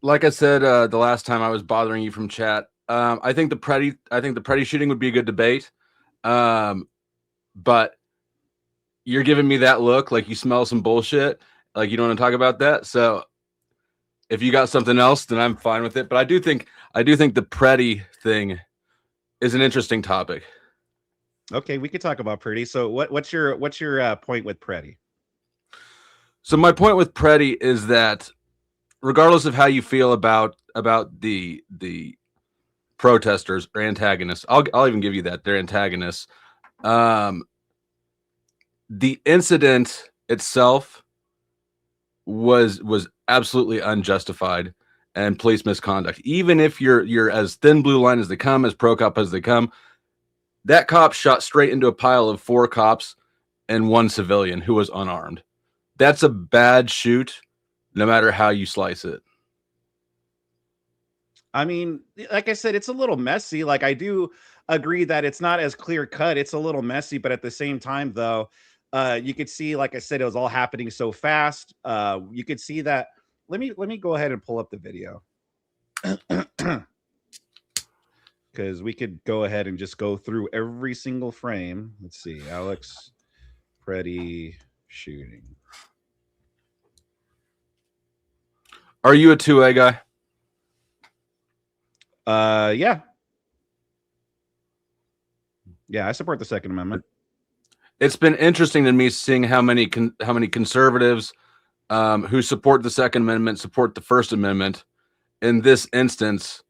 like I said the last time I was bothering you from chat, I think the Preddy shooting would be a good debate. But you're giving me that look like you smell some bullshit, like you don't want to talk about that. So if you got something else, then I'm fine with it. But I do think the Preddy thing is an interesting topic. Okay, we could talk about Pretty. So what's your point with Pretty? So my point with Preddy is that regardless of how you feel about the protesters or antagonists, I'll even give you that they're antagonists. Um, the incident itself was absolutely unjustified and police misconduct. Even if you're as thin blue line as they come, as pro cop as they come, that cop shot straight into a pile of 4 cops and 1 civilian who was unarmed. That's a bad shoot, no matter how you slice it. I mean, like I said, it's a little messy. Like I do agree that it's not as clear cut. It's a little messy, but at the same time, though, you could see, like I said, it was all happening so fast. You could see that. Let me go ahead and pull up the video because we could go ahead and just go through every single frame. Let's see, Alex Preddy shooting. Are you a 2A guy? Yeah. Yeah, I support the Second Amendment. It's been interesting to me seeing how many conservatives who support the Second Amendment support the First Amendment. In this instance,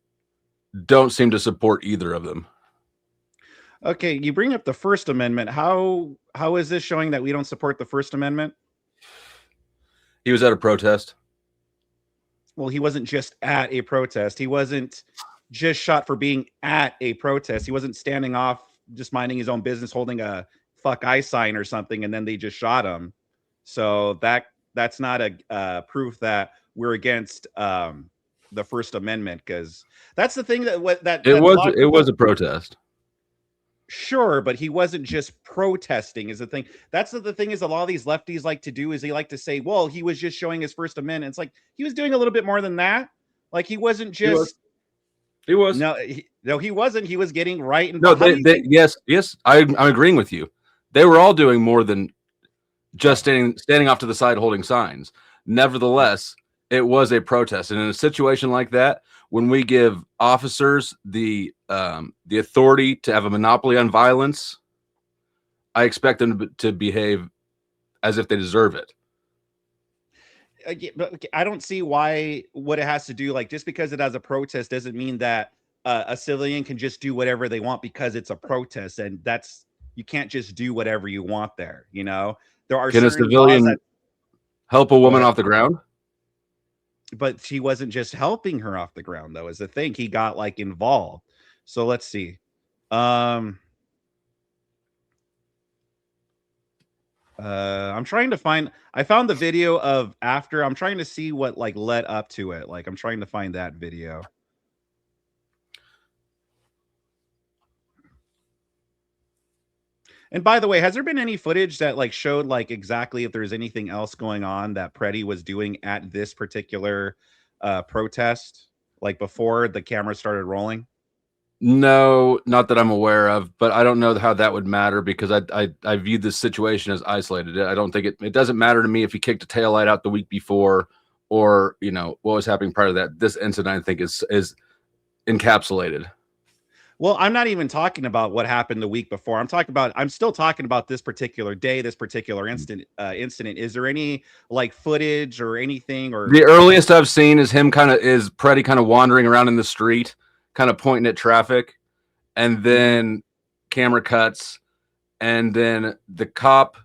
don't seem to support either of them. Okay, you bring up the First Amendment. How is this showing that we don't support the First Amendment? He was at a protest. Well, he wasn't just at a protest. He wasn't just shot for being at a protest. He wasn't standing off, just minding his own business, holding a "fuck I" sign or something, and then they just shot him. So that's not a proof that we're against the First Amendment, because that's the thing that It a was lot of it people. was a protest. Sure, but he wasn't just protesting is the thing. That's the thing is a lot of these lefties like to do is they like to say, well, he was just showing his First Amendment. It's like he was doing a little bit more than that. Like he wasn't He was. just He was. no, he wasn't. He was getting right No, involved. How do you think? yes, I'm agreeing with you. They were all doing more than just standing off to the side holding signs. Nevertheless, it was a protest, and in a situation like that, when we give officers the authority to have a monopoly on violence, I expect them to behave as if they deserve it. But I don't see why what it has to do. Like just because it has a protest doesn't mean that a civilian can just do whatever they want because it's a protest, and that's you can't just do whatever you want there. You know, there are Can a certain laws that civilian help a go woman ahead. off the ground? But she wasn't just helping her off the ground though, is the thing. He got like involved. So let's see. Um I'm trying to find I found the video of after. I'm trying to see what like led up to it. Like I'm trying to find that video. And by the way, has there been any footage that like showed like exactly if there's anything else going on that Preddy was doing at this particular protest, like before the camera started rolling? No, not that I'm aware of, but I don't know how that would matter because I viewed this situation as isolated. I don't think it doesn't matter to me if he kicked a taillight out the week before or what was happening prior to that. This incident I think is encapsulated. Well, I'm not even talking about what happened the week before. I'm still talking about this particular day, this particular incident. Is there any like footage or anything or The earliest I've seen is Preddy kind of wandering around in the street, kind of pointing at traffic, and then camera cuts, and then the cop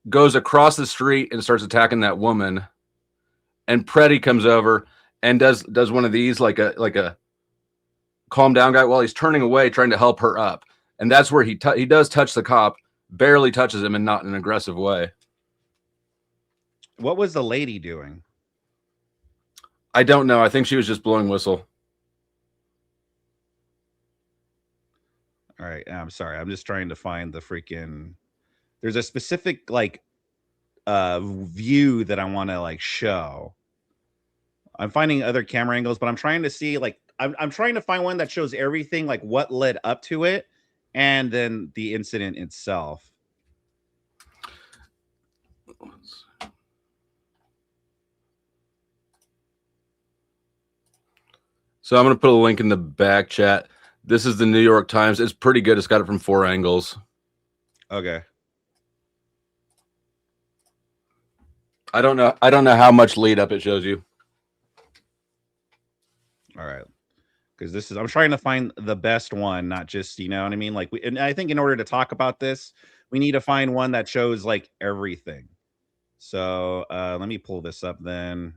goes across the street and starts attacking that woman, and Preddy comes over and does one of these like a calm down guy while he's turning away, trying to help her up, and that's where he does touch the cop, barely touches him, and not in an aggressive way. What was the lady doing? I don't know. I think she was just blowing whistle. All right, I'm sorry. I'm just trying to find the freaking. There's a specific like view that I want to like show. I'm finding other camera angles, but I'm trying to see like I'm trying to find one that shows everything, like what led up to it, and then the incident itself. So I'm going to put a link in the back chat. This is the New York Times. It's pretty good. It's got it from 4 angles. Okay. I don't know how much lead up it shows you. All right. Because this is, I'm trying to find the best one, not just, you know what I mean? Like, and I think in order to talk about this, we need to find one that shows like everything. So let me pull this up then.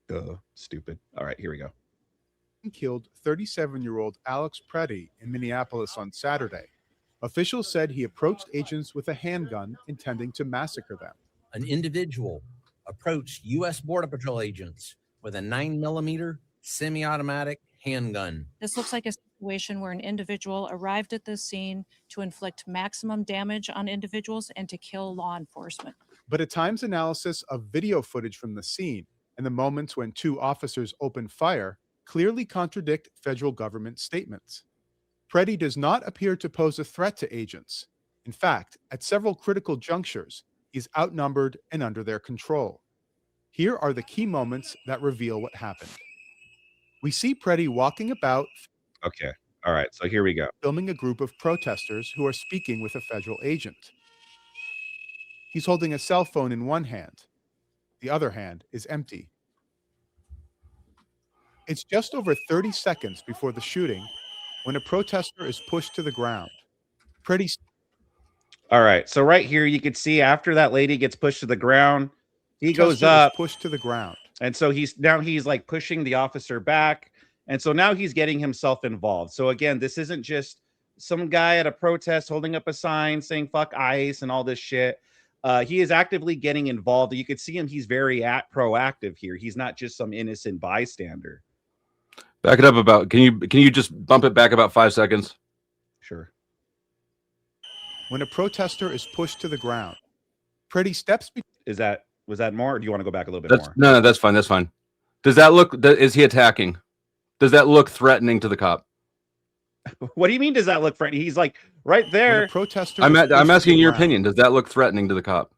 Oh, stupid. All right, here we go. Killed 37-year-old Alex Preddy in Minneapolis on Saturday. Officials said he approached agents with a handgun intending to massacre them. An individual approached U.S. Border Patrol agents with a 9mm semi-automatic handgun. This looks like a situation where an individual arrived at this scene to inflict maximum damage on individuals and to kill law enforcement. But a Times analysis of video footage from the scene and the moments when 2 officers opened fire clearly contradict federal government statements. Preddy does not appear to pose a threat to agents. In fact, at several critical junctures, he's outnumbered and under their control. Here are the key moments that reveal what happened. We see Preddy walking about. Okay. All right. So here we go. Filming a group of protesters who are speaking with a federal agent. He's holding a cell phone in one hand. The other hand is empty. It's just over 30 seconds before the shooting when a protester is pushed to the ground. All right. So right here, you can see after that lady gets pushed to the ground, he goes up, pushed to the ground. And so he's like pushing the officer back. And so now he's getting himself involved. So again, this isn't just some guy at a protest holding up a sign saying fuck ICE and all this shit. He is actively getting involved. You could see him. He's very proactive here. He's not just some innocent bystander. Back it up about, can you just bump it back about 5 seconds? Sure. When a protester is pushed to the ground, Preddy steps. Was that more? Or do you want to go back a little bit more? No, that's fine. That's fine. Does that look, is he attacking? Does that look threatening to the cop? What do you mean? Does that look threatening? He's like right there. Protester. I'm asking your opinion. Does that look threatening to the cop?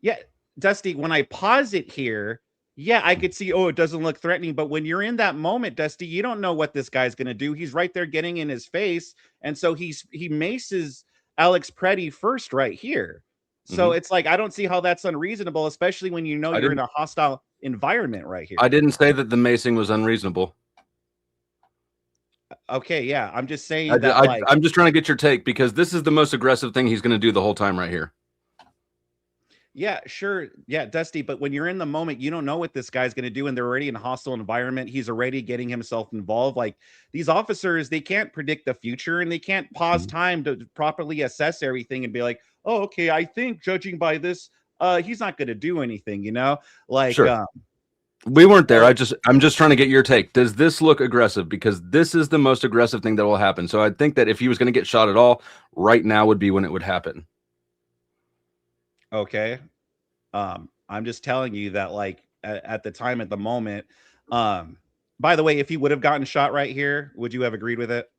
Yeah, Dusty, when I pause it here, yeah, I could see, oh, it doesn't look threatening. But when you're in that moment, Dusty, you don't know what this guy's going to do. He's right there getting in his face. And so he maces Alex Preddy first right here. So it's like, I don't see how that's unreasonable, especially when you know you're in a hostile environment right here. I didn't say that the macing was unreasonable. Okay, yeah, I'm just saying that I'm just trying to get your take because this is the most aggressive thing he's going to do the whole time right here. Yeah, sure. Yeah, Dusty, but when you're in the moment, you don't know what this guy's going to do, and they're already in a hostile environment. He's already getting himself involved. Like, these officers, they can't predict the future, and they can't pause time to properly assess everything and be like, oh, okay, I think judging by this, he's not going to do anything, you know? Like, sure. We weren't there. I'm just trying to get your take. Does this look aggressive? Because this is the most aggressive thing that will happen. So I think that if he was going to get shot at all, right now would be when it would happen. Okay. I'm just telling you that, like, at the time, at the moment, by the way, if he would have gotten shot right here, would you have agreed with it?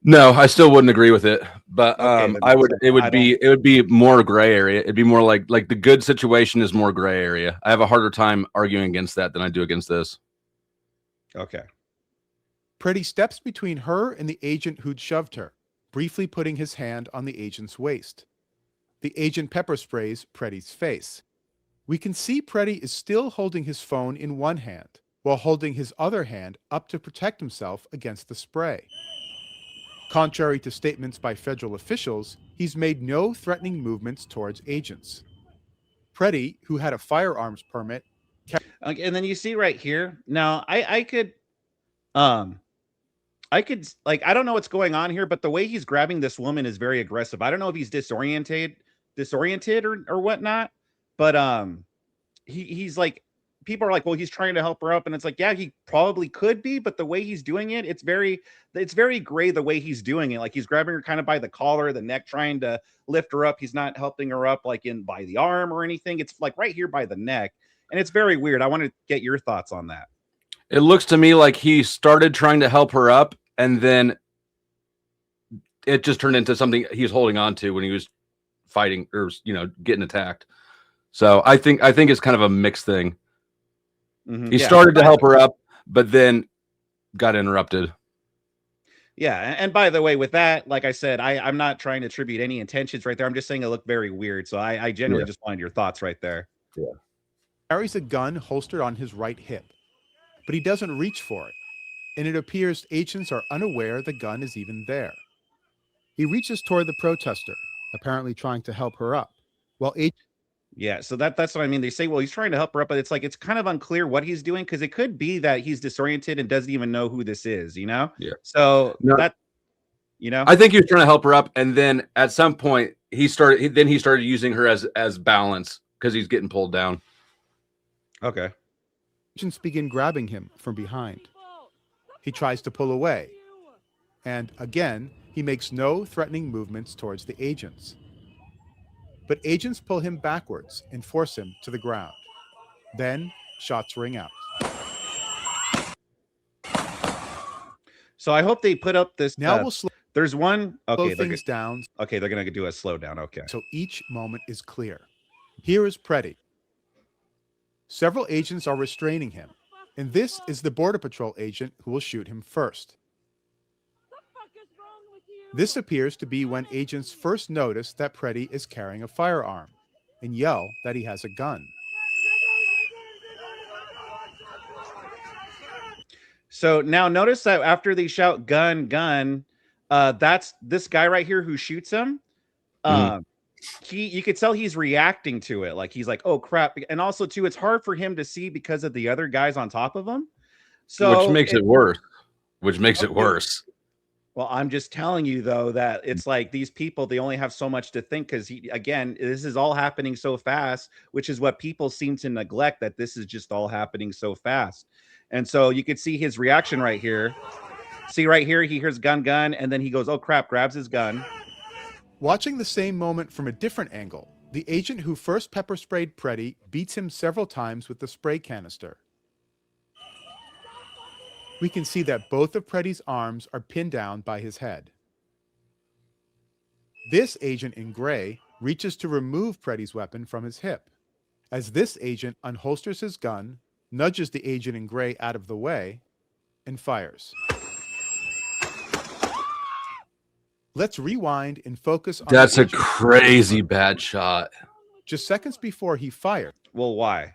No, I still wouldn't agree with it, but it would be more gray area. It'd be more like the Good situation is more gray area. I have a harder time arguing against that than I do against this. Okay. Preddy steps between her and the agent who'd shoved her, briefly putting his hand on the agent's waist. The agent pepper sprays Preddy's face. We can see Preddy is still holding his phone in one hand, while holding his other hand up to protect himself against the spray. Contrary to statements by federal officials, he's made no threatening movements towards agents. Preddy, who had a firearms permit. And then you see right here. Now, I could, like, I don't know what's going on here, but the way he's grabbing this woman is very aggressive. I don't know if he's disoriented or whatnot, but he's like, people are like, well, he's trying to help her up, and it's like, yeah, he probably could be, but the way he's doing it, it's very gray the way he's doing it. Like he's grabbing her kind of by the collar, the neck, trying to lift her up. He's not helping her up like in by the arm or anything. It's like right here by the neck, and it's very weird. I want to get your thoughts on that. It looks to me like he started trying to help her up, and then it just turned into something he was holding on to when he was fighting or getting attacked. So I think it's kind of a mixed thing. Mm-hmm. He started to help her up, but then got interrupted. Yeah, and by the way, with that, like I said, I'm not trying to attribute any intentions right there. I'm just saying it looked very weird. So I genuinely just wanted your thoughts right there. Yeah. Carries a gun holstered on his right hip, but he doesn't reach for it, and it appears agents are unaware the gun is even there. He reaches toward the protester, apparently trying to help her up, while Yeah, so that's what I mean. They say, well, he's trying to help her up, but it's like it's kind of unclear what he's doing because it could be that he's disoriented and doesn't even know who this is, Yeah. So No. that, I think he was trying to help her up, and then at some point he started using her as balance because he's getting pulled down. Okay. agents begin grabbing him from behind. He tries to pull away, and again, he makes no threatening movements towards the agents. But agents pull him backwards and force him to the ground. Then, shots ring out. So I hope they put up this. Now we'll slow There's one. Okay, things down okay, they're gonna do a slowdown. Okay. so each moment is clear. Here is Preddy. Several agents are restraining him, and this is the Border Patrol agent who will shoot him first. This appears to be when agents first notice that Preddy is carrying a firearm and yell that he has a gun. So now notice that after they shout "gun, gun," that's this guy right here who shoots him. You could tell he's reacting to it, like he's like, "Oh crap!" And also too, it's hard for him to see because of the other guys on top of him. So which makes it worse. Well, I'm just telling you though that it's like these people, they only have so much to think because again, this is all happening so fast, which is what people seem to neglect, that this is just all happening so fast. And so you could see his reaction right here. See right here, he hears "gun, gun," and then he goes, "Oh crap," grabs his gun. Watching the same moment from a different angle, the agent who first pepper sprayed Preddy beats him several times with the spray canister. We can see that both of Preddy's arms are pinned down by his head. This agent in gray reaches to remove Preddy's weapon from his hip. As this agent unholsters his gun, nudges the agent in gray out of the way, and fires. Let's rewind and focus on That's the a agent. crazy bad shot. Just seconds before he fired. Well, why?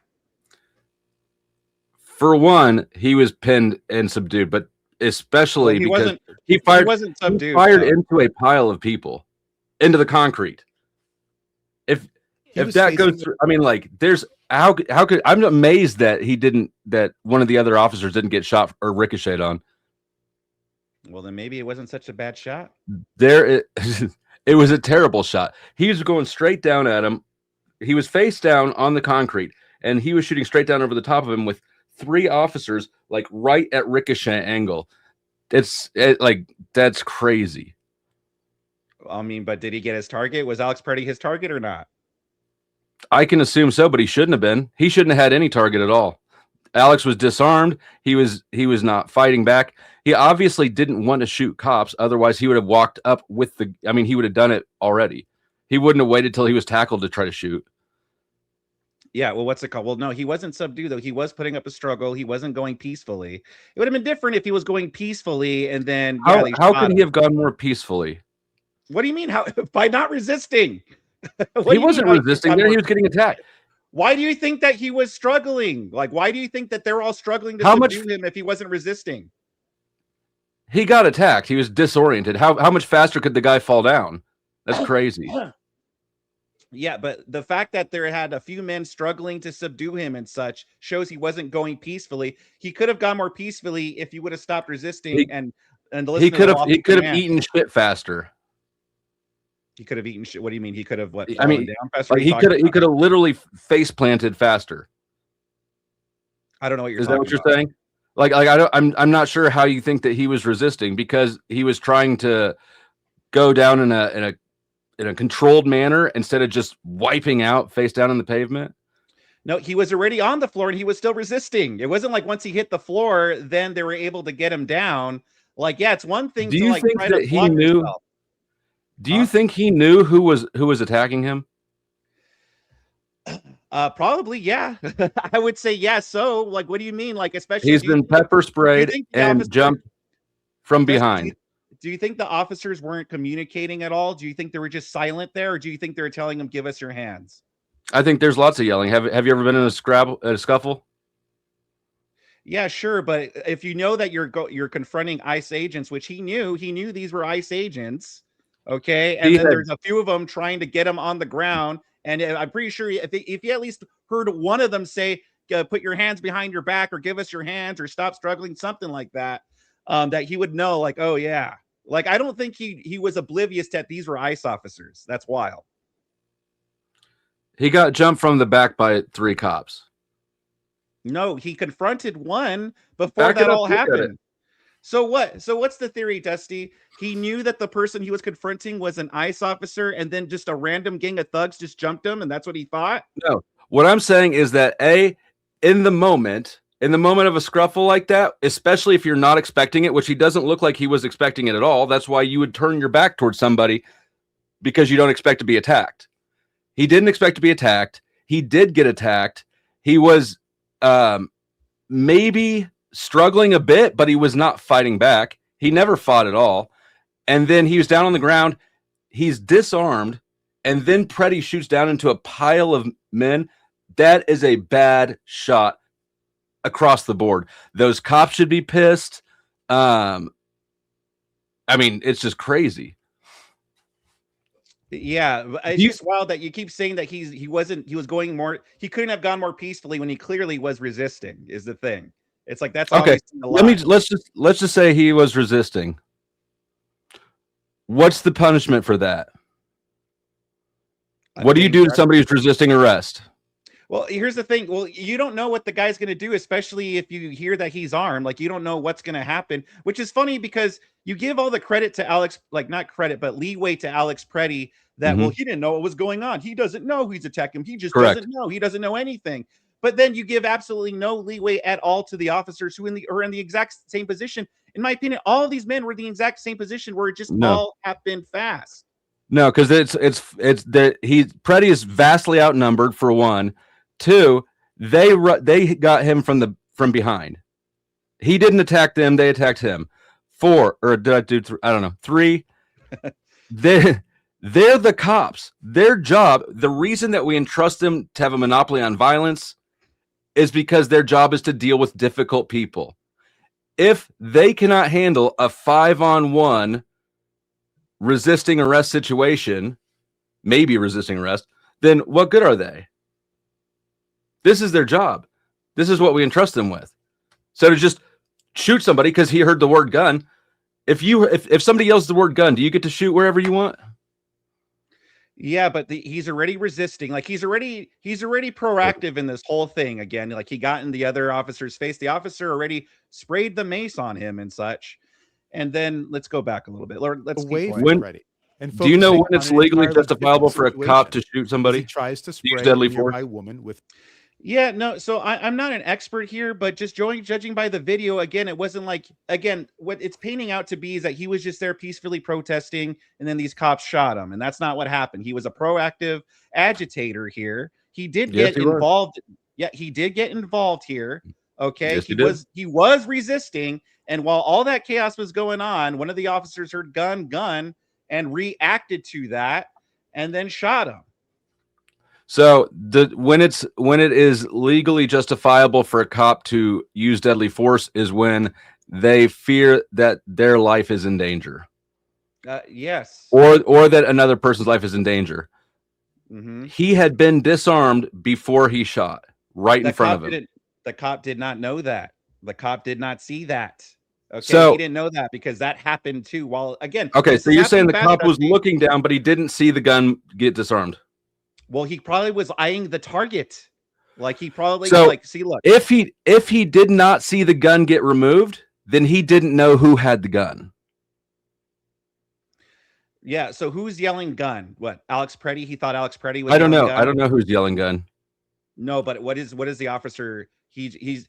For one, he was pinned and subdued, but especially because he wasn't subdued. He fired into a pile of people, into the concrete. If that goes through, I mean, like, there's how could I'm amazed that that one of the other officers didn't get shot or ricocheted on. Well, then maybe it wasn't such a bad shot. It was a terrible shot. He was going straight down at him. He was face down on the concrete, and he was shooting straight down over the top of him with 3 officers, like right at ricochet angle. That's crazy. I mean, but did he get his target? Was Alex Preddy his target or not? I can assume so, but he shouldn't have been. He shouldn't have had any target at all. Alex was disarmed. He was not fighting back. He obviously didn't want to shoot cops. Otherwise, he would have walked up with he would have done it already. He wouldn't have waited till he was tackled to try to shoot. Yeah, well, what's it called? Well, no, he wasn't subdued, though. He was putting up a struggle. He wasn't going peacefully. It would have been different if he was going peacefully and then... How could he have gone more peacefully? What do you mean? How by not resisting? He wasn't resisting. Then he was getting attacked. Why do you think that he was struggling? Like, why do you think that they're all struggling to subdue him if he wasn't resisting? He got attacked. He was disoriented. How much faster could the guy fall down? That's crazy. Yeah, but the fact that there had a few men struggling to subdue him and such shows he wasn't going peacefully. He could have gone more peacefully if he would have stopped resisting he could have eaten shit faster. He could have eaten shit. What do you mean? He could have what? I mean, down faster? Like he could have literally face planted faster. I don't know what you're Is that talking what you're about. saying? Like I'm not sure how you think that he was resisting, because he was trying to go down in a controlled manner instead of just wiping out face down on the pavement. No, he was already on the floor and he was still resisting. It wasn't like once he hit the floor, then they were able to get him down. Like, yeah, it's one thing Do to you like think try that to he block knew? yourself. Do you think he knew who was attacking him? Probably, yeah. I would say yeah. So, like, what do you mean? Like, especially He's been pepper do you sprayed think the and officer, jumped from Dusty, behind. do you think the officers weren't communicating at all? Do you think they were just silent there, or do you think they were telling him, "Give us your hands"? I think there's lots of yelling. Have you ever been in a scuffle? Yeah, sure, but if you know that you're confronting ICE agents, which he knew these were ICE agents, okay, and He then had there's a few of them trying to get him on the ground, and I'm pretty sure if you at least heard one of them say, "Put your hands behind your back," or "Give us your hands," or "Stop struggling," something like that, that he would know, like, oh yeah, like I don't think he was oblivious that these were ICE officers. That's wild. He got jumped from the back by 3 cops. No, he confronted one before Back it that up, all look at it. happened. So what? So what's the theory, Dusty? He knew that the person he was confronting was an ICE officer, and then just a random gang of thugs just jumped him, and that's what he thought? No. What I'm saying is that in the moment of a scruffle like that, especially if you're not expecting it, which he doesn't look like he was expecting it at all, that's why you would turn your back towards somebody, because you don't expect to be attacked. He didn't expect to be attacked. He did get attacked. He was maybe struggling a bit, but he was not fighting back. He never fought at all. And then he was down on the ground. He's disarmed. And then Preddy shoots down into a pile of men. That is a bad shot across the board. Those cops should be pissed. I mean, it's just crazy. Yeah, it's just wild that you keep saying that he was going more. He couldn't have gone more peacefully when he clearly was resisting. Is the thing? It's like that's okay. obviously a lie. Let's just say he was resisting. What's the punishment for that? What do you do to somebody who's resisting arrest? Well, here's the thing. Well, you don't know what the guy's going to do, especially if you hear that he's armed. Like, you don't know what's going to happen, which is funny because you give all the credit to Alex, like not credit, but leeway to Alex Preddy that, well, he didn't know what was going on. He doesn't know who's attacking him. He just doesn't know. He doesn't know anything. But then you give absolutely no leeway at all to the officers who are in the exact same position. In my opinion, all of these men were in the exact same position where it just all happened fast. No, because Preddy is vastly outnumbered for one. 2, they got him from behind. He didn't attack them; they attacked him. 4, or did I do? I don't know. 3. They're the cops. Their job, the reason that we entrust them to have a monopoly on violence, is because their job is to deal with difficult people. If they cannot handle a 5-on-1 resisting arrest situation, maybe resisting arrest, then what good are they? This is their job. This is what we entrust them with. So to just shoot somebody because he heard the word gun, if somebody yells the word gun, do you get to shoot wherever you want? Yeah, but he's already resisting. Like he's already proactive in this whole thing again. Like he got in the other officer's face. The officer already sprayed the mace on him and such. And then let's go back a little bit. Let's away keep from going. Preddy. And do you know when focusing it's on an legally entirely justifiable for a different cop to situation shoot as somebody? he tries to spray a deadly force? nearby woman with. Yeah, no. So I'm not an expert here, but just judging by the video, again, it wasn't like, again, what it's painting out to be is that he was just there peacefully protesting, and then these cops shot him, and that's not what happened. He was a proactive agitator here. He did get involved. Yeah, he did get involved here. Okay, yes, he was resisting, and while all that chaos was going on, one of the officers heard gun, and reacted to that, and then shot him. So when it is legally justifiable for a cop to use deadly force is when they fear that their life is in danger. Yes. Or that another person's life is in danger. Mm-hmm. He had been disarmed before he shot, in front of him. The cop did not know that. The cop did not see that. Okay, so he didn't know that because that happened too. While again, okay, so you're saying the cop was looking down, but he didn't see the gun get disarmed. Well, he probably was eyeing the target. Like he probably So like see look. if he did not see the gun get removed, then he didn't know who had the gun. Yeah, so who's yelling gun? What? Alex Preddy? He thought Alex Preddy was I don't yelling know. gun? I don't know who's yelling gun. No, but what is the officer? He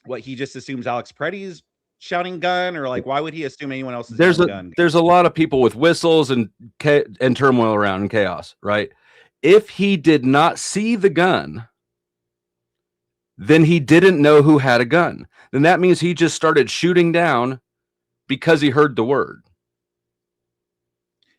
what he just assumes Alex Preddy's shouting gun, or like why would he assume anyone else is yelling gun? There's a lot of people with whistles and turmoil around and chaos, right? If he did not see the gun, then he didn't know who had a gun. Then that means he just started shooting down because he heard the word.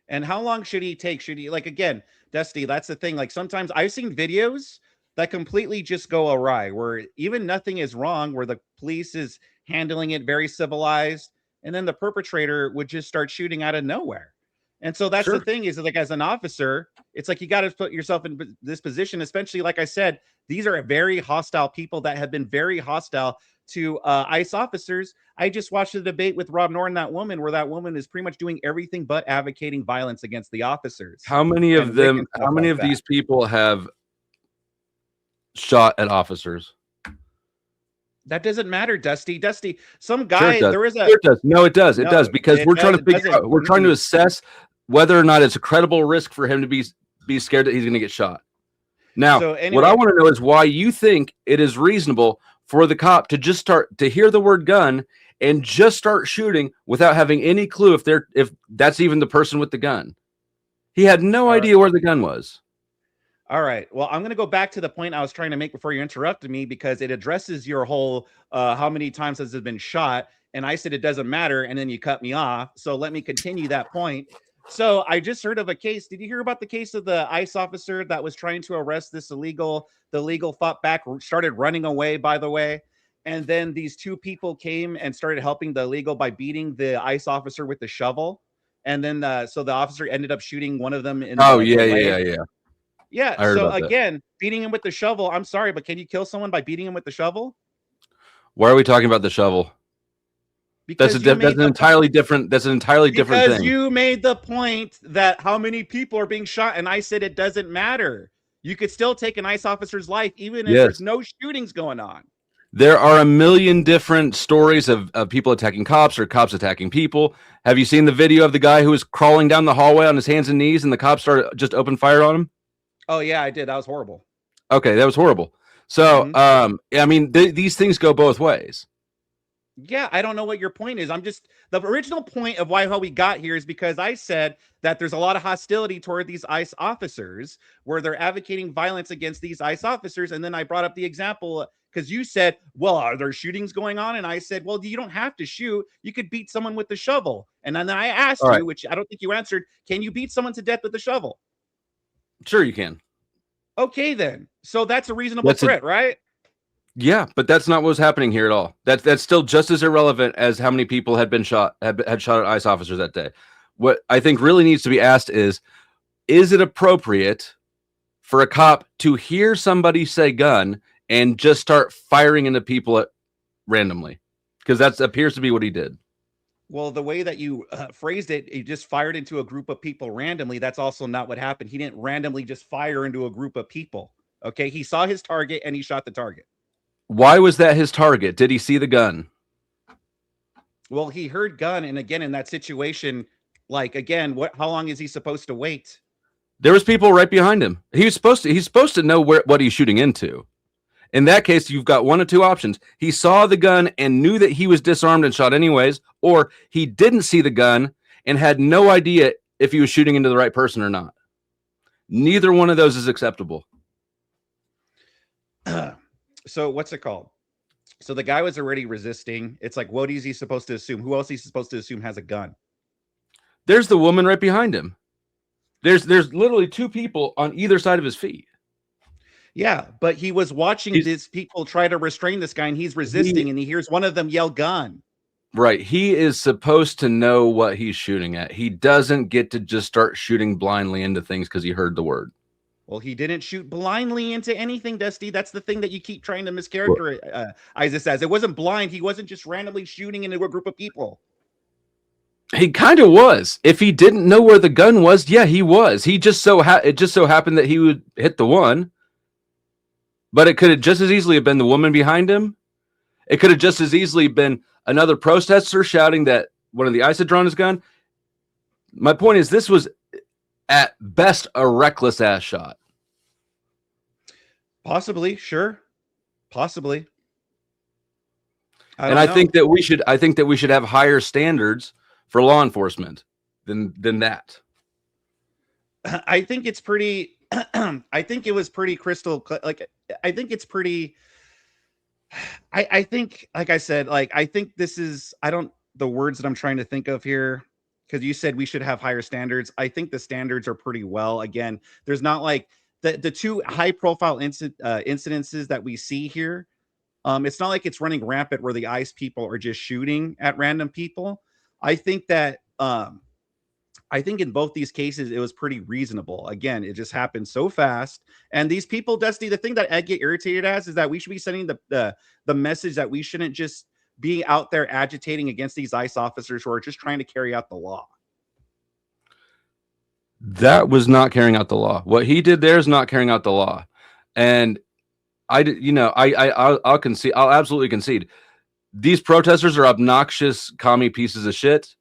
And how long should he take? Should he, like, again, Dusty, that's the thing. Like sometimes I've seen videos that completely just go awry, where even nothing is wrong, where the police is handling it very civilized, and then the perpetrator would just start shooting out of nowhere. And so that's Sure. the thing, is like, as an officer, it's like you got to put yourself in this position, especially like I said, these are very hostile people that have been very hostile to ICE officers. I just watched the debate with Rob Norton, that woman, where that woman is pretty much doing everything but advocating violence against the officers. How many of them, how many of these people have shot at officers? That doesn't matter, Dusty. Dusty, some guy, Sure there is a... Sure it does. No, it does. It No, does, because it we're trying to does- it figure out, doesn't. we're trying to assess whether or not it's a credible risk for him to be scared that he's going to get shot. Now, So what anyway- I want to know is why you think it is reasonable for the cop to just start to hear the word gun and just start shooting without having any clue if that's even the person with the gun. He had no idea where the gun was. All right. Well, I'm going to go back to the point I was trying to make before you interrupted me, because it addresses your whole how many times has it been shot, and I said it doesn't matter, and then you cut me off. So let me continue that point. So I just heard of a case. Did you hear about the case of the ICE officer that was trying to arrest this illegal? The legal fought back, started running away, by the way. And then these two people came and started helping the illegal by beating the ICE officer with the shovel. And then so the officer ended up shooting one of them in the leg. Yeah. I heard So about that. again, beating him with the shovel. I'm sorry, but can you kill someone by beating him with the shovel? Why are we talking about the shovel? Because That's an entirely different thing. Because you made the point that how many people are being shot, and I said it doesn't matter. You could still take an ICE officer's life even if there's no shootings going on. There are a million different stories of people attacking cops or cops attacking people. Have you seen the video of the guy who was crawling down the hallway on his hands and knees and the cops started just open fire on him? Oh yeah, I did. That was horrible. Okay, that was horrible. So, I mean, these things go both ways. Yeah, I don't know what your point is. I'm just, the original point of how we got here is because I said that there's a lot of hostility toward these ICE officers, where they're advocating violence against these ICE officers. And then I brought up the example because you said, well, are there shootings going on? And I said, well, you don't have to shoot. You could beat someone with the shovel. And then I asked you, which I don't think you answered, can you beat someone to death with a shovel? Sure, you can. Okay, then. So that's a reasonable threat, right? Yeah, but that's not what was happening here at all. That's still just as irrelevant as how many people had been shot, had shot at ICE officers that day. What I think really needs to be asked is it appropriate for a cop to hear somebody say gun and just start firing into people randomly? Because that appears to be what he did. Well, the way that you phrased it, he just fired into a group of people randomly. That's also not what happened. He didn't randomly just fire into a group of people. Okay, he saw his target and he shot the target. Why was that his target? Did he see the gun? Well, he heard gun, and again, in that situation, like again, how long is he supposed to wait? There was people right behind him. He's supposed to know what he's shooting into. In that case, you've got one of two options. He saw the gun and knew that he was disarmed and shot anyways, or he didn't see the gun and had no idea if he was shooting into the right person or not. Neither one of those is acceptable. So what's it called? So the guy was already resisting. It's like, what is he supposed to assume? Who else is he supposed to assume has a gun? There's the woman right behind him. There's literally two people on either side of his feet. Yeah, but he was watching these people try to restrain this guy, and he's resisting, and he hears one of them yell gun. Right. He is supposed to know what he's shooting at. He doesn't get to just start shooting blindly into things because he heard the word. Well, he didn't shoot blindly into anything, Dusty. That's the thing that you keep trying to mischaracterize this as. It wasn't blind. He wasn't just randomly shooting into a group of people. He kind of was. If he didn't know where the gun was, yeah, he was. He just it just so happened that he would hit the one. But it could have just as easily have been the woman behind him. It could have just as easily been another protester shouting that one of the ICE had drawn his gun. My point is, this was at best a reckless ass shot. Possibly, sure, possibly. I think that we should have higher standards for law enforcement than that. I think it's pretty. I think it was pretty crystal. Like, I think it's pretty. I think, like I said, like, I think this is. I don't. The words that I'm trying to think of here, because you said we should have higher standards. I think the standards are pretty well. Again, there's not like the two high profile incidences that we see here. It's not like it's running rampant where the ICE people are just shooting at random people. I think that I think in both these cases it was pretty reasonable. Again, it just happened so fast. And these people, Dusty, the thing that I get irritated as is that we should be sending the message that we shouldn't just be out there agitating against these ICE officers who are just trying to carry out the law. That was not carrying out the law. What he did there is not carrying out the law. And I'll concede. I'll absolutely concede. These protesters are obnoxious, commie pieces of shit.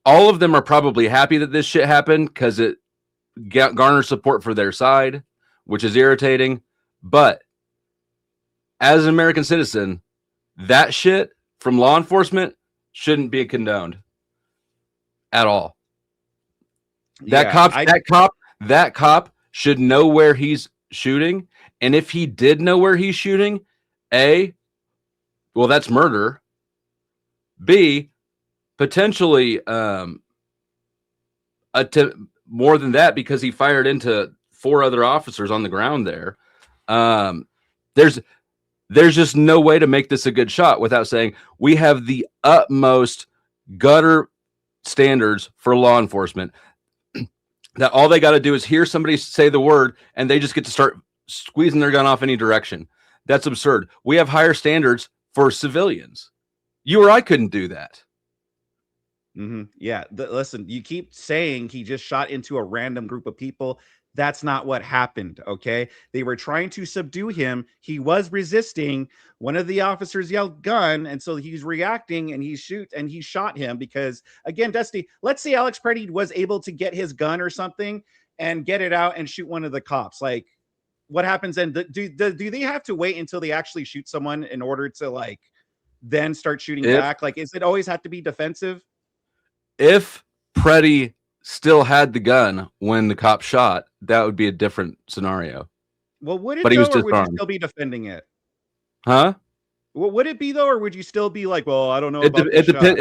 All of them are probably happy that this shit happened because it garners support for their side, which is irritating. But as an American citizen, that shit from law enforcement shouldn't be condoned at all. That cop should know where he's shooting. And if he did know where he's shooting, well, that's murder. B, potentially more than that, because he fired into 4 other officers on the ground there. There's just no way to make this a good shot without saying we have the utmost gutter standards for law enforcement. That all they got to do is hear somebody say the word and they just get to start squeezing their gun off any direction. That's absurd. We have higher standards for civilians. You or I couldn't do that. Yeah. Listen, you keep saying he just shot into a random group of people. That's not what happened. Okay. They were trying to subdue him. He was resisting. One of the officers yelled gun. And so he's reacting and he shot him because, again, Dusty, let's say Alex Preddy was able to get his gun or something and get it out and shoot one of the cops. Like, what happens then? Do they have to wait until they actually shoot someone in order to, like, then start shooting back? Like, is it always have to be defensive? If Preddy still had the gun when the cop shot, that would be a different scenario. Well, would it but though, he was or would you disarmed. still be defending it? Huh? Well, would it be though, or would you still be like, well, I don't know. It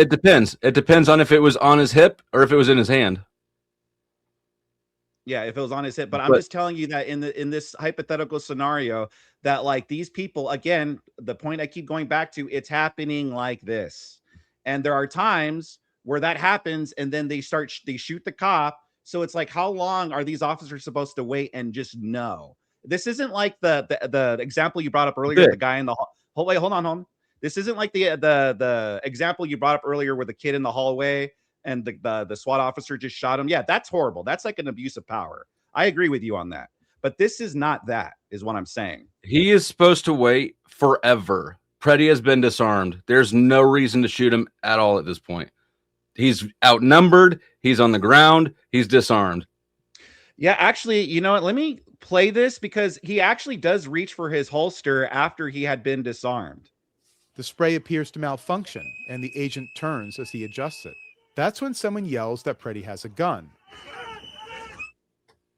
depends. It depends on if it was on his hip or if it was in his hand. Yeah, if it was on his hip. But I'm just telling you that in this hypothetical scenario, that like these people, again, the point I keep going back to, it's happening like this. And there are times where that happens and then they shoot the cop. So it's like, how long are these officers supposed to wait and just know? This isn't like the example you brought up earlier, the guy in the hallway. Hold on. This isn't like the example you brought up earlier with the kid in the hallway and the SWAT officer just shot him. Yeah, that's horrible. That's like an abuse of power. I agree with you on that. But this is not that, is what I'm saying. He is supposed to wait forever. Preddy has been disarmed. There's no reason to shoot him at all at this point. He's outnumbered. He's on the ground. He's disarmed. Yeah, actually, you know what? Let me play this because he actually does reach for his holster after he had been disarmed. The spray appears to malfunction, and the agent turns as he adjusts it. That's when someone yells that Preddy has a gun.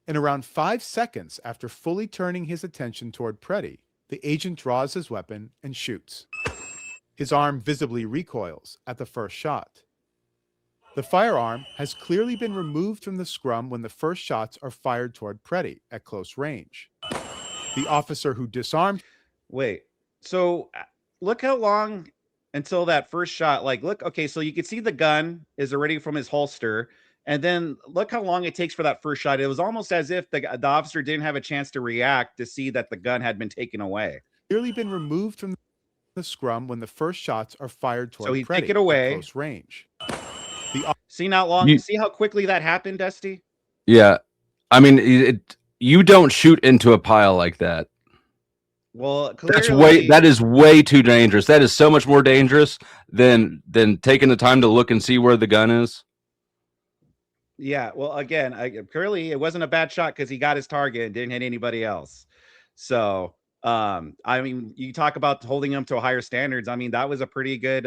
In around 5 seconds after fully turning his attention toward Preddy, the agent draws his weapon and shoots. His arm visibly recoils at the first shot. The firearm has clearly been removed from the scrum when the first shots are fired toward Preddy at close range. The officer who disarmed... Wait, so look how long until that first shot. Like, look, okay, so you can see the gun is already from his holster. And then look how long it takes for that first shot. It was almost as if the officer didn't have a chance to react to see that the gun had been taken away. Clearly been removed from the scrum when the first shots are fired toward so he Preddy take it away at close range. See how long? See how quickly that happened, Dusty? Yeah, I mean, you don't shoot into a pile like that. Well, That's clearly, that is way too dangerous. That is so much more dangerous than taking the time to look and see where the gun is. yeah. Well, again, clearly it wasn't a bad shot because he got his target and didn't hit anybody else. So, I mean, you talk about holding him to higher standards. I mean, that was a pretty good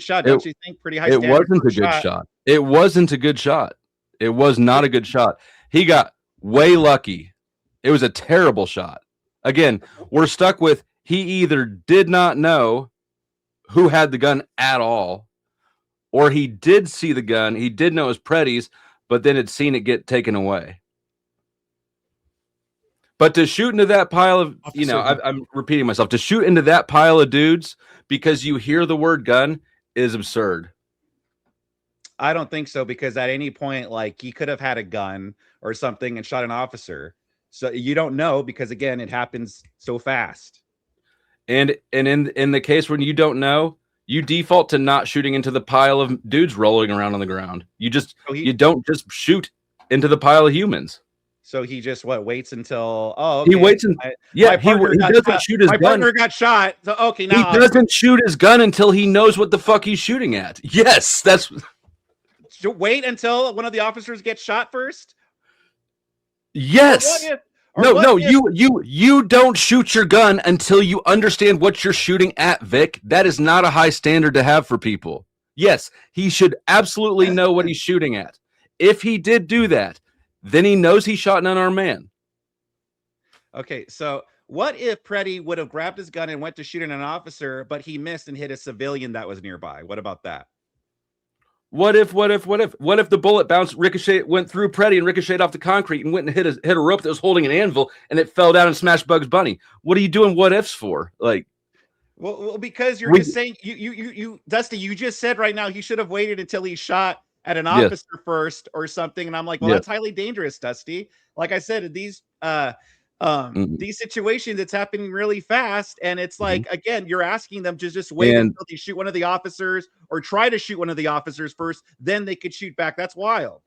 shot, don't you think? Pretty high It standard wasn't for a good shot. It wasn't a good shot. It was not a good shot. He got way lucky. It was a terrible shot. Again, we're stuck with he either did not know who had the gun at all, or he did see the gun. He did know it was Preddy's, but then had seen it get taken away. But to shoot into that pile of, I'm repeating myself, to shoot into that pile of dudes because you hear the word gun is absurd. I don't think so, because at any point, like, he could have had a gun or something and shot an officer. So you don't know, because again, it happens so fast. And in the case when you don't know, you default to not shooting into the pile of dudes rolling around on the ground. You don't just shoot into the pile of humans. So he just waits until okay. He waits and he doesn't shoot his gun. My partner got shot. So okay, now he doesn't shoot his gun until he knows what the fuck he's shooting at. Yes, that's. Wait until one of the officers gets shot first. Yes. You don't shoot your gun until you understand what you're shooting at, Vic. That is not a high standard to have for people. Yes, he should absolutely know what he's shooting at. If he did do that, then he knows he shot an unarmed man. Okay, so what if Preddy would have grabbed his gun and went to shoot at an officer, but he missed and hit a civilian that was nearby? What about that? What if the bullet went through Preddy and ricocheted off the concrete and went and hit a rope that was holding an anvil and it fell down and smashed Bugs Bunny? What are you doing what ifs for? Like, well, because you're just saying you Dusty, you just said right now he should have waited until he shot at an officer first or something, and I'm like, well, that's highly dangerous, Dusty. Like I said, these situations, it's happening really fast, and it's like, again, you're asking them to just wait until they shoot one of the officers or try to shoot one of the officers first, then they could shoot back. That's wild.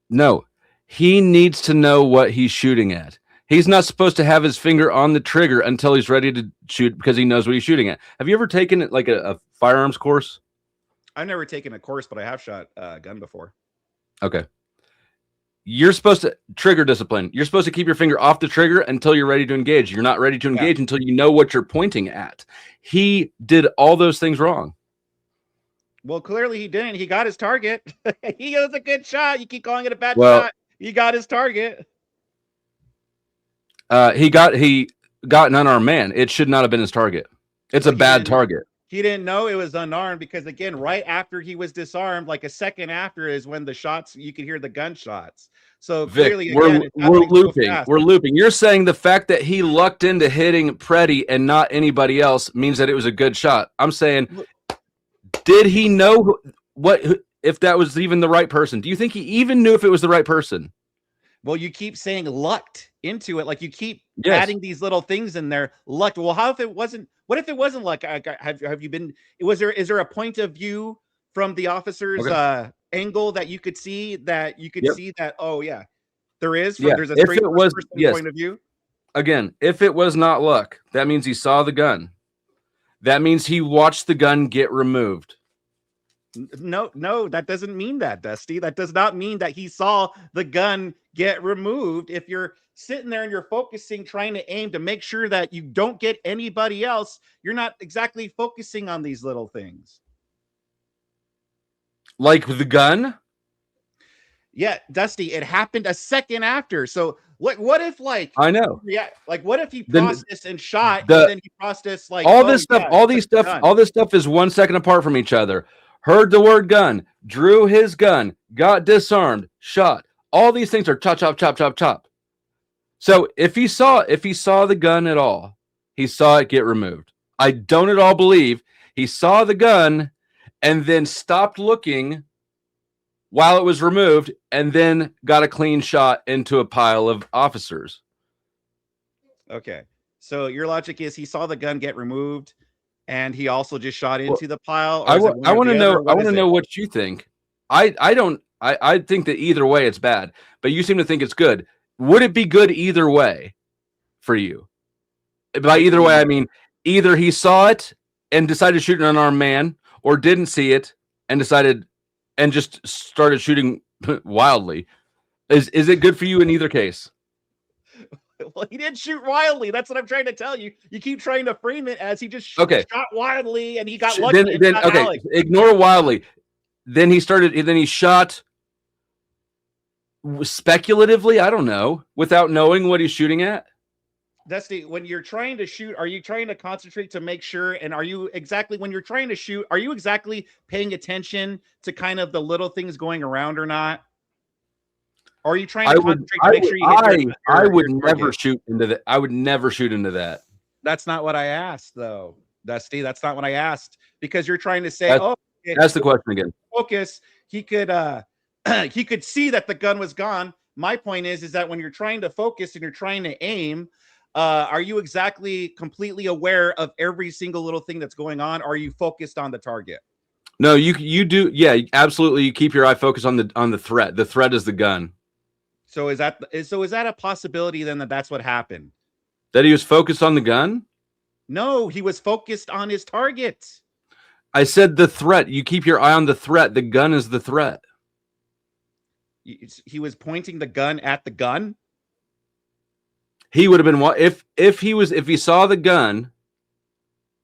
No, he needs to know what he's shooting at. He's not supposed to have his finger on the trigger until he's ready to shoot because he knows what he's shooting at. Have you ever taken like a firearms course? I've never taken a course, but I have shot a gun before. Okay. You're supposed to trigger discipline. You're supposed to keep your finger off the trigger until you're ready to engage. You're not ready to engage until you know what you're pointing at. He did all those things wrong. Well, clearly he didn't. He got his target. He was a good shot. You keep calling it a bad shot. He got his target. He got an unarmed man. It should not have been his target. It's a bad target. He didn't know it was unarmed because, again, right after he was disarmed, like a second after is when the shots, you could hear the gunshots. So Vic, clearly, again, we're looping. We're looping. You're saying the fact that he lucked into hitting Preddy and not anybody else means that it was a good shot. I'm saying, did he know if that was even the right person? Do you think he even knew if it was the right person? Well, you keep saying lucked into it, like you keep adding these little things in there. Lucked. Well, how if it wasn't? What if it wasn't luck? Have you been? Is there a point of view from the officer's angle that you could see see that? Oh yeah, there is. There's a straight person point of view. Again, if it was not luck, that means he saw the gun. That means he watched the gun get removed. No, that doesn't mean that, Dusty. That does not mean that he saw the gun get removed. If you're sitting there and you're focusing, trying to aim to make sure that you don't get anybody else, you're not exactly focusing on these little things. Like the gun? Yeah, Dusty, it happened a second after. So what if, like, I know. Yeah, like what if he processed and shot and then he processed like all this stuff is 1 second apart from each other. Heard the word gun, drew his gun, got disarmed, shot. All these things are chop, chop, chop, chop, chop. So if he saw the gun at all, he saw it get removed. I don't at all believe he saw the gun and then stopped looking while it was removed and then got a clean shot into a pile of officers. Okay. So your logic is he saw the gun get removed and he also just shot into the pile. I want to know what you think. I think that either way it's bad, but you seem to think it's good. Would it be good either way for you? By either way, I mean either he saw it and decided to shoot an unarmed man, or didn't see it and decided and just started shooting wildly. Is it good for you in either case? Well, he did shoot wildly. That's what I'm trying to tell you. You keep trying to frame it as he just Okay. shot wildly and he got lucky. Then okay, Alex. ignore wildly. Then he shot speculatively, I don't know, without knowing what he's shooting at. Dusty, when you're trying to shoot, are you trying to concentrate to make sure? And are you exactly, when you're trying to shoot, are you exactly paying attention to kind of the little things going around or not? Or are you trying to concentrate to make sure you hit I would your never target? shoot into that. I would never shoot into that. That's not what I asked, though, Dusty. That's not what I asked, because you're trying to say, That's the question again. Focus. He could he could see that the gun was gone. My point is that when you're trying to focus and you're trying to aim, are you exactly completely aware of every single little thing that's going on? Or are you focused on the target? No, you do. Yeah, absolutely. You keep your eye focused on the threat. The threat is the gun. So is that a possibility then that's what happened? That he was focused on the gun? No, he was focused on his target. I said the threat. You keep your eye on the threat. The gun is the threat. He was pointing the gun at the gun. He would have been if he saw the gun,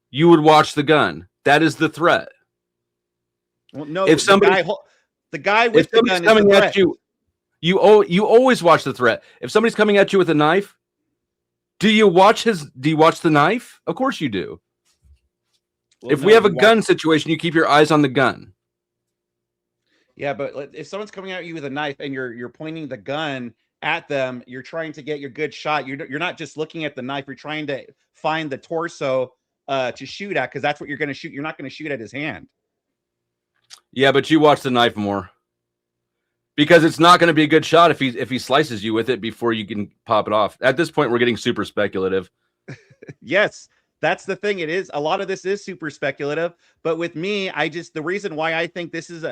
you would watch the gun. That is the threat. Well, no, if somebody the guy with the gun coming is the at you, you always watch the threat. If somebody's coming at you with a knife, do you watch the knife? Of course you do. Well, if we have a gun situation, you keep your eyes on the gun. Yeah, but if someone's coming at you with a knife and you're pointing the gun at them, you're trying to get your good shot. You're not just looking at the knife. You're trying to find the torso to shoot at, because that's what you're going to shoot. You're not going to shoot at his hand. Yeah, but you watch the knife more, because it's not going to be a good shot if he slices you with it before you can pop it off. At this point, we're getting super speculative. Yes, that's the thing. It is, a lot of this is super speculative. But with me, the reason why I think this is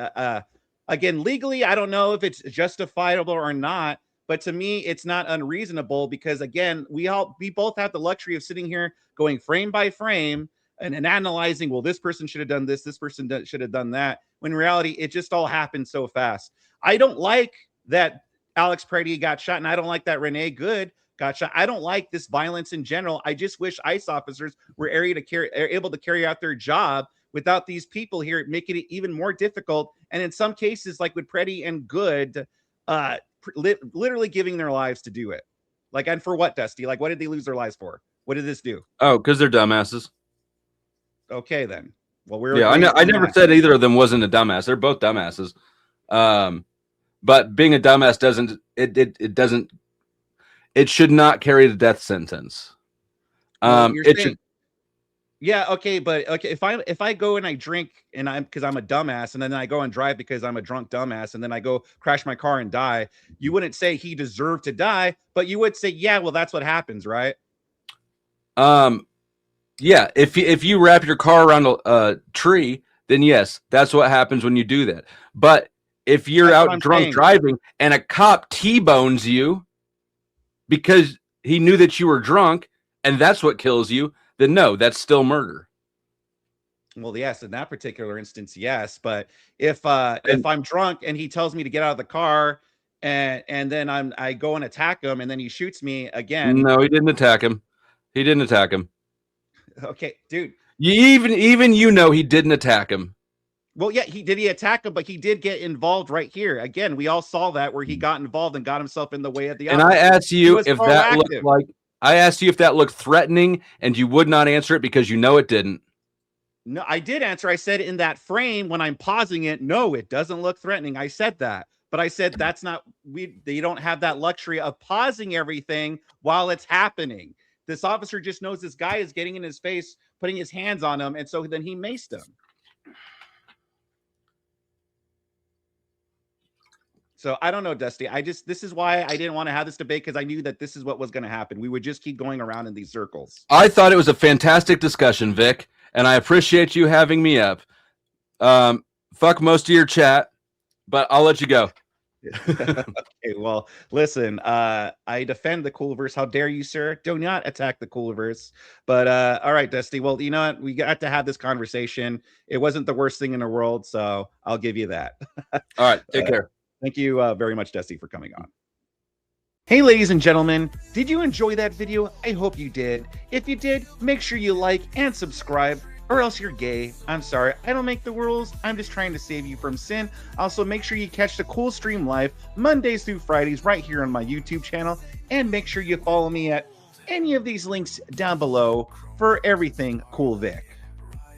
again, legally, I don't know if it's justifiable or not, but to me, it's not unreasonable, because again, we both have the luxury of sitting here going frame by frame and analyzing, well, this person should have done this person should have done that. When in reality, it just all happened so fast. I don't like that Alex Pretty got shot, and I don't like that Renee Good got shot. I don't like this violence in general. I just wish ICE officers were able to carry out their job without these people here, making it even more difficult. And in some cases, like with Pretty and Good, literally giving their lives to do it. Like, and for what, Dusty? Like, what did they lose their lives for? What did this do? Oh, because they're dumbasses. Okay, then. Well, I never said either of them wasn't a dumbass. They're both dumbasses. But being a dumbass it should not carry the death sentence. Yeah, okay, but okay, if I go and I drink and because I'm a dumbass, and then I go and drive because I'm a drunk dumbass, and then I go crash my car and die, you wouldn't say he deserved to die, but you would say, yeah, well, that's what happens, right? Yeah, if you wrap your car around a tree, then yes, that's what happens when you do that. But if you're out drunk driving and a cop T-bones you because he knew that you were drunk and that's what kills you, then no, that's still murder. Well, yes, in that particular instance, yes. But if I'm drunk and he tells me to get out of the car and then I go and attack him and then he shoots me again. No, he didn't attack him. He didn't attack him. Okay, dude. Even he didn't attack him. Well, yeah, he attack him, but he did get involved right here. Again, we all saw that where he got involved and got himself in the way of the And I asked you if that looked like threatening, and you would not answer it because you know it didn't. No, I did answer. I said in that frame when I'm pausing it, no, it doesn't look threatening. I said that. But I said that's not you don't have that luxury of pausing everything while it's happening. This officer just knows this guy is getting in his face, putting his hands on him, and so then he maced him. So I don't know, Dusty. This is why I didn't want to have this debate, because I knew that this is what was going to happen. We would just keep going around in these circles. I thought it was a fantastic discussion, Vic, and I appreciate you having me up. Fuck most of your chat, but I'll let you go. Okay, well, listen, I defend the Coolverse. How dare you, sir? Do not attack the Coolverse. But all right, Dusty. Well, you know what? We got to have this conversation. It wasn't the worst thing in the world, so I'll give you that. All right, take care. Thank you very much, Dusty, for coming on. Hey, ladies and gentlemen, did you enjoy that video? I hope you did. If you did, make sure you like and subscribe, or else you're gay. I'm sorry, I don't make the rules. I'm just trying to save you from sin. Also, make sure you catch the Cool Stream live Mondays through Fridays right here on my YouTube channel, and make sure you follow me at any of these links down below for everything Cool Vic.